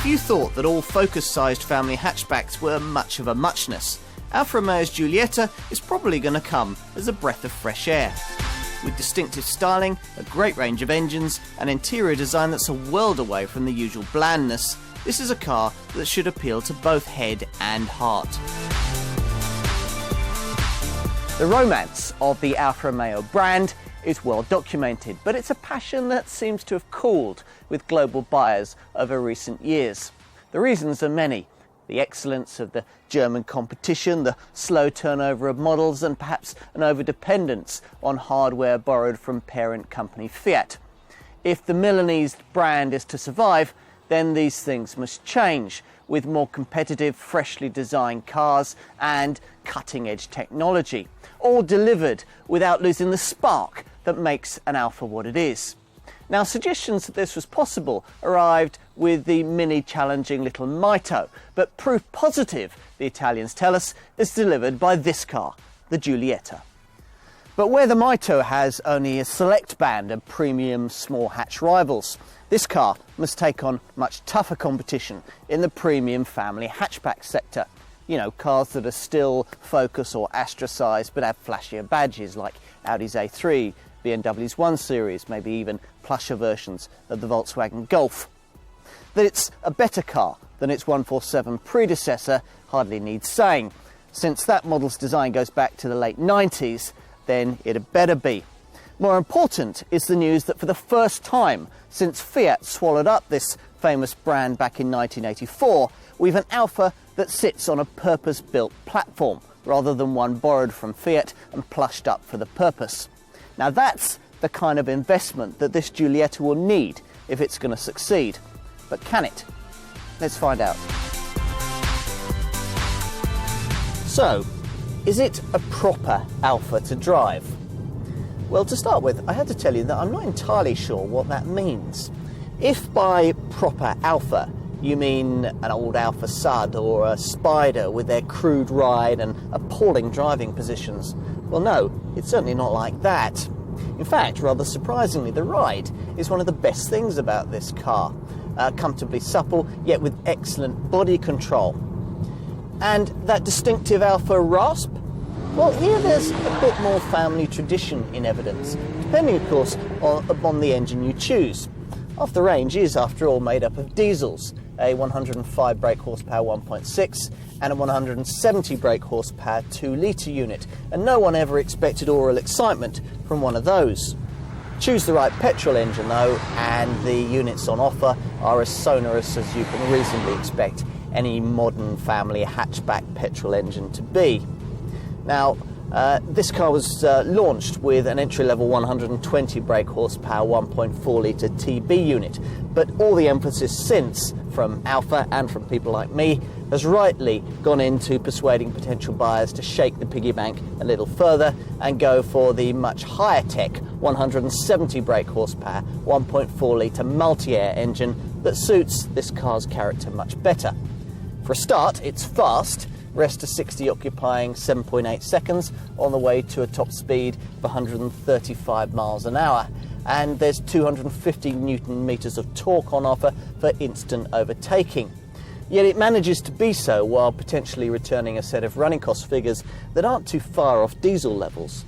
If you thought that all Focus-sized family hatchbacks were much of a muchness, Alfa Romeo's Giulietta is probably going to come as a breath of fresh air. With distinctive styling, a great range of engines, and interior design that's a world away from the usual blandness, this is a car that should appeal to both head and heart. The romance of the Alfa Romeo brand is well documented, but it's a passion that seems to have cooled with global buyers over recent years. The reasons are many. The excellence of the German competition, the slow turnover of models, and perhaps an overdependence on hardware borrowed from parent company Fiat. If the Milanese brand is to survive, then these things must change, with more competitive, freshly designed cars and cutting-edge technology, all delivered without losing the spark that makes an Alfa what it is. Now, suggestions that this was possible arrived with the mini-challenging little Mito, but proof positive, the Italians tell us, is delivered by this car, the Giulietta. But where the Mito has only a select band of premium small hatch rivals, this car must take on much tougher competition in the premium family hatchback sector. You know, cars that are still Focus or Astra sized but have flashier badges like Audi's A3, BMW's 1 Series, maybe even plusher versions of the Volkswagen Golf. That it's a better car than its 147 predecessor hardly needs saying. Since that model's design goes back to the late 90s, then it had better be. More important is the news that for the first time since Fiat swallowed up this famous brand back in 1984, we've an Alfa that sits on a purpose-built platform, rather than one borrowed from Fiat and plushed up for the purpose. Now that's the kind of investment that this Giulietta will need if it's going to succeed. But can it? Let's find out. So, is it a proper Alfa to drive? Well, to start with, I had to tell you that I'm not entirely sure what that means. If by proper Alfa you mean an old Alfa Sud or a Spider with their crude ride and appalling driving positions, well no, it's certainly not like that. In fact, rather surprisingly, the ride is one of the best things about this car. Comfortably supple, yet with excellent body control. And that distinctive Alfa rasp? Well, here there's a bit more family tradition in evidence, depending of course upon the engine you choose. Half the range is, after all, made up of diesels, a 105 brake horsepower 1.6 and a 170 brake horsepower 2-litre unit, and no one ever expected oral excitement from one of those. Choose the right petrol engine though, and the units on offer are as sonorous as you can reasonably expect any modern family hatchback petrol engine to be. Now, this car was launched with an entry-level 120 brake horsepower 1.4-litre TB unit, but all the emphasis since, from Alfa and from people like me, has rightly gone into persuading potential buyers to shake the piggy bank a little further and go for the much higher-tech 170 brake horsepower 1.4-litre multi-air engine that suits this car's character much better. For a start, it's fast, rest to 60 occupying 7.8 seconds on the way to a top speed of 135 miles an hour. And there's 250 newton meters of torque on offer for instant overtaking. Yet it manages to be so while potentially returning a set of running cost figures that aren't too far off diesel levels.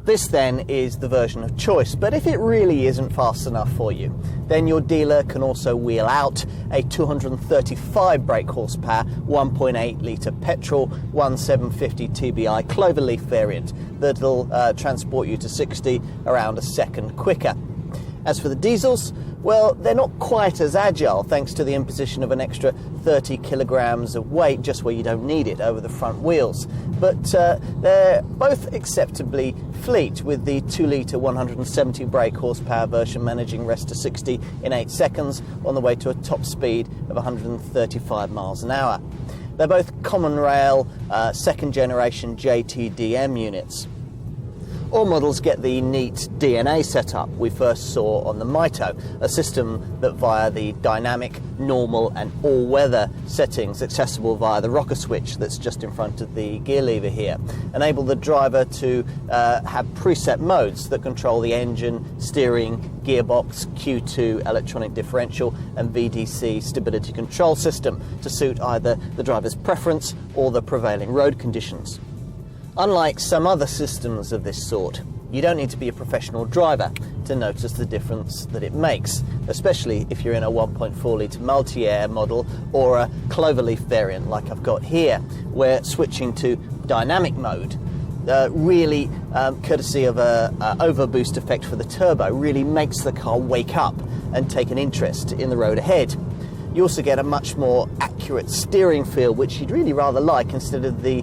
This then is the version of choice, but if it really isn't fast enough for you, then your dealer can also wheel out a 235 brake horsepower 1.8-litre petrol 1750 TBI cloverleaf variant that'll transport you to 60 around a second quicker. As for the diesels, well, they're not quite as agile thanks to the imposition of an extra 30 kilograms of weight just where you don't need it over the front wheels. But they're both acceptably fleet, with the 2-litre 170 brake horsepower version managing rest to 60 in 8 seconds on the way to a top speed of 135 miles an hour. They're both common rail second generation JTDM units. All models get the neat DNA setup we first saw on the Mito, a system that via the dynamic, normal and all-weather settings accessible via the rocker switch that's just in front of the gear lever here, enable the driver to have preset modes that control the engine, steering, gearbox, Q2 electronic differential and VDC stability control system to suit either the driver's preference or the prevailing road conditions. Unlike some other systems of this sort, you don't need to be a professional driver to notice the difference that it makes, especially if you're in a 1.4 litre multi-air model or a cloverleaf variant like I've got here, where switching to dynamic mode really, courtesy of a overboost effect for the turbo, really makes the car wake up and take an interest in the road ahead. You also get a much more accurate steering feel, which you'd really rather like instead of the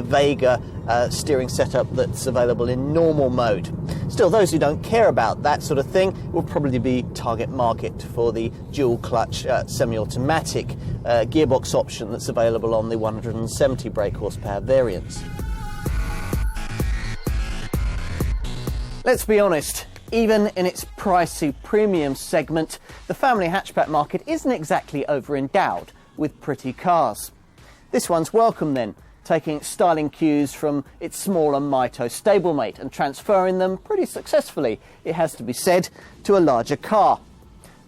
Vega steering setup that's available in normal mode. Still, those who don't care about that sort of thing will probably be target market for the dual clutch semi-automatic gearbox option that's available on the 170 brake horsepower variants. Let's be honest, even in its pricey premium segment, the family hatchback market isn't exactly over-endowed with pretty cars. This one's welcome then, taking styling cues from its smaller Mito stablemate and transferring them pretty successfully, it has to be said, to a larger car.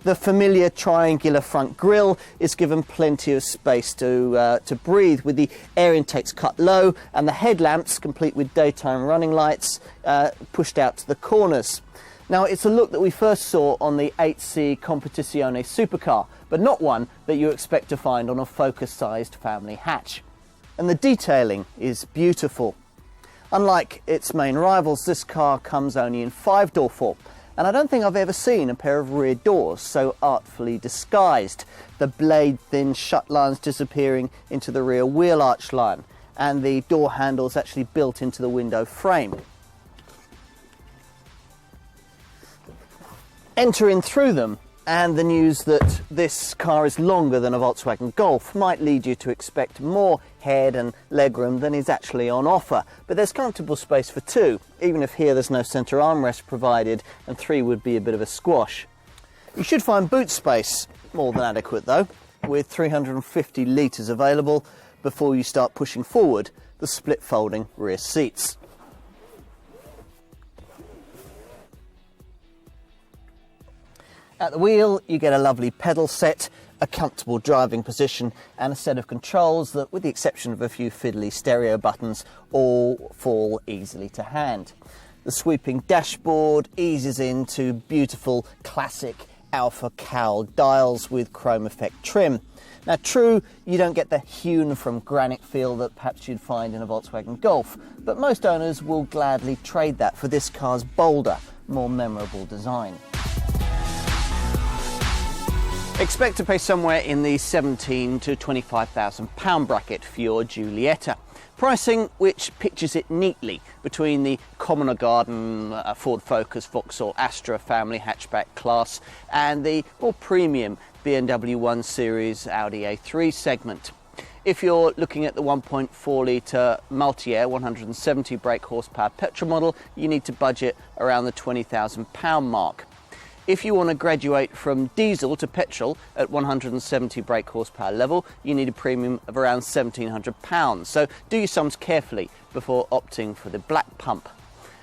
The familiar triangular front grille is given plenty of space to breathe, with the air intakes cut low and the headlamps, complete with daytime running lights, pushed out to the corners. Now, it's a look that we first saw on the 8C Competizione supercar, but not one that you expect to find on a Focus-sized family hatch. And the detailing is beautiful. Unlike its main rivals, this car comes only in 5-door form, and I don't think I've ever seen a pair of rear doors so artfully disguised. The blade-thin shut lines disappearing into the rear wheel arch line, and the door handles actually built into the window frame. Enter in through them, and the news that this car is longer than a Volkswagen Golf might lead you to expect more head and legroom than is actually on offer. But there's comfortable space for two, even if here there's no centre armrest provided, and 3 would be a bit of a squash. You should find boot space more than adequate though, with 350 litres available before you start pushing forward the split folding rear seats. At the wheel, you get a lovely pedal set, a comfortable driving position, and a set of controls that, with the exception of a few fiddly stereo buttons, all fall easily to hand. The sweeping dashboard eases into beautiful classic Alfa cowl dials with chrome effect trim. Now, true, you don't get the hewn from granite feel that perhaps you'd find in a Volkswagen Golf, but most owners will gladly trade that for this car's bolder, more memorable design. Expect to pay somewhere in the £17,000 to £25,000 bracket for your Giulietta. Pricing which pictures it neatly between the commoner garden Ford Focus, Vauxhall Astra family hatchback class and the more premium BMW 1 Series Audi A3 segment. If you're looking at the 1.4 litre multi-air 170 brake horsepower petrol model, you need to budget around the £20,000 mark. If you want to graduate from diesel to petrol at 170 brake horsepower level, you need a premium of around £1,700. So do your sums carefully before opting for the black pump.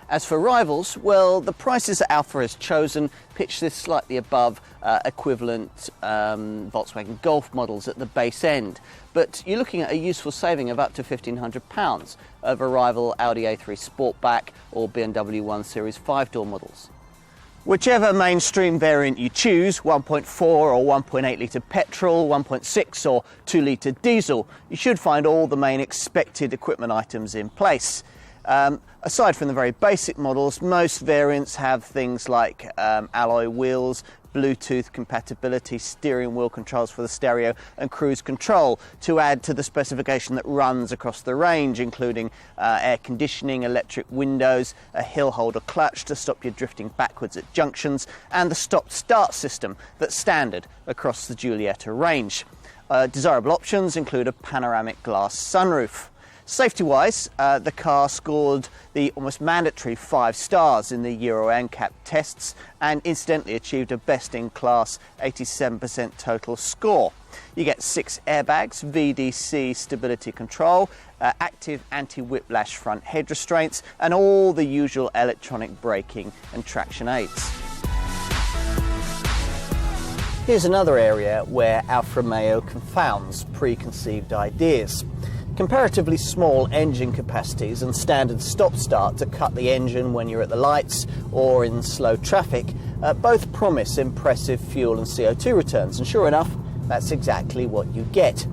As for rivals, well, the prices that Alfa has chosen pitch this slightly above equivalent Volkswagen Golf models at the base end. But you're looking at a useful saving of up to £1,500 over rival Audi A3 Sportback or BMW 1 Series 5-door models. Whichever mainstream variant you choose, 1.4 or 1.8 litre petrol, 1.6 or 2 litre diesel, you should find all the main expected equipment items in place. Aside from the very basic models, most variants have things like alloy wheels, Bluetooth compatibility, steering wheel controls for the stereo and cruise control to add to the specification that runs across the range, including air conditioning, electric windows, a hill holder clutch to stop you drifting backwards at junctions, and the stop-start system that's standard across the Giulietta range. Desirable options include a panoramic glass sunroof. Safety-wise, the car scored the almost mandatory 5 stars in the Euro NCAP tests and incidentally achieved a best-in-class 87% total score. You get 6 airbags, VDC stability control, active anti-whiplash front head restraints and all the usual electronic braking and traction aids. Here's another area where Alfa Romeo confounds preconceived ideas. Comparatively small engine capacities and standard stop-start to cut the engine when you're at the lights or in slow traffic both promise impressive fuel and CO2 returns, and sure enough, that's exactly what you get.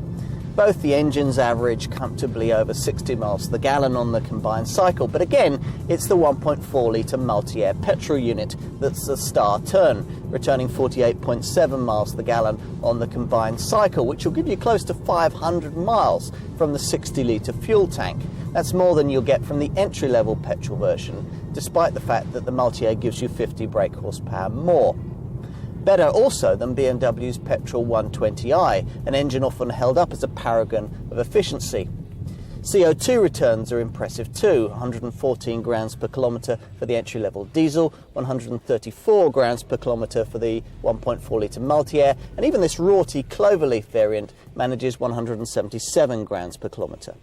Both the engines average comfortably over 60 miles to the gallon on the combined cycle, but again, it's the 1.4 litre multi-air petrol unit that's the star turn, returning 48.7 miles to the gallon on the combined cycle, which will give you close to 500 miles from the 60 litre fuel tank. That's more than you'll get from the entry-level petrol version, despite the fact that the multi-air gives you 50 brake horsepower more. Better also than BMW's petrol 120i, an engine often held up as a paragon of efficiency. CO2 returns are impressive too, 114 grams per kilometre for the entry-level diesel, 134 grams per kilometre for the 1.4 litre multi-air, and even this rorty cloverleaf variant manages 177 grams per kilometre.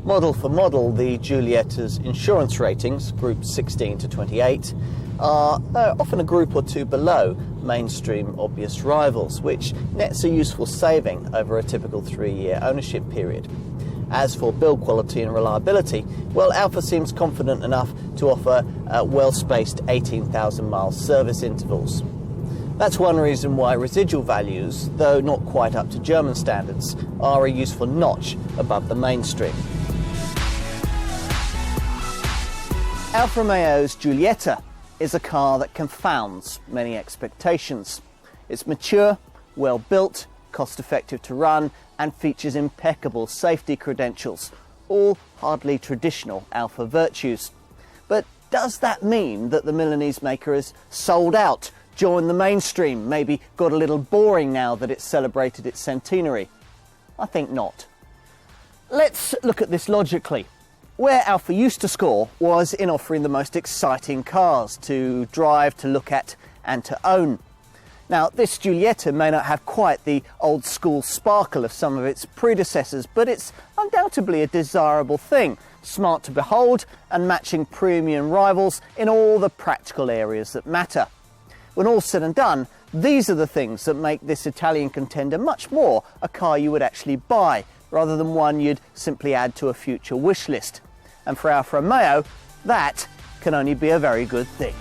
Model for model, the Giulietta's insurance ratings, groups 16 to 28, are often a group or two below mainstream obvious rivals, which nets a useful saving over a typical 3-year ownership period. As for build quality and reliability, well, Alfa seems confident enough to offer well-spaced 18,000 mile service intervals. That's one reason why residual values, though not quite up to German standards, are a useful notch above the mainstream. Alfa Romeo's Giulietta is a car that confounds many expectations. It's mature, well built, cost effective to run and features impeccable safety credentials, all hardly traditional Alfa virtues. But does that mean that the Milanese maker has sold out, joined the mainstream, maybe got a little boring now that it's celebrated its centenary? I think not. Let's look at this logically. Where Alfa used to score was in offering the most exciting cars to drive, to look at and to own. Now, this Giulietta may not have quite the old school sparkle of some of its predecessors, but it's undoubtedly a desirable thing, smart to behold and matching premium rivals in all the practical areas that matter. When all's said and done, these are the things that make this Italian contender much more a car you would actually buy, rather than one you'd simply add to a future wish list. And for Alfa Romeo, that can only be a very good thing.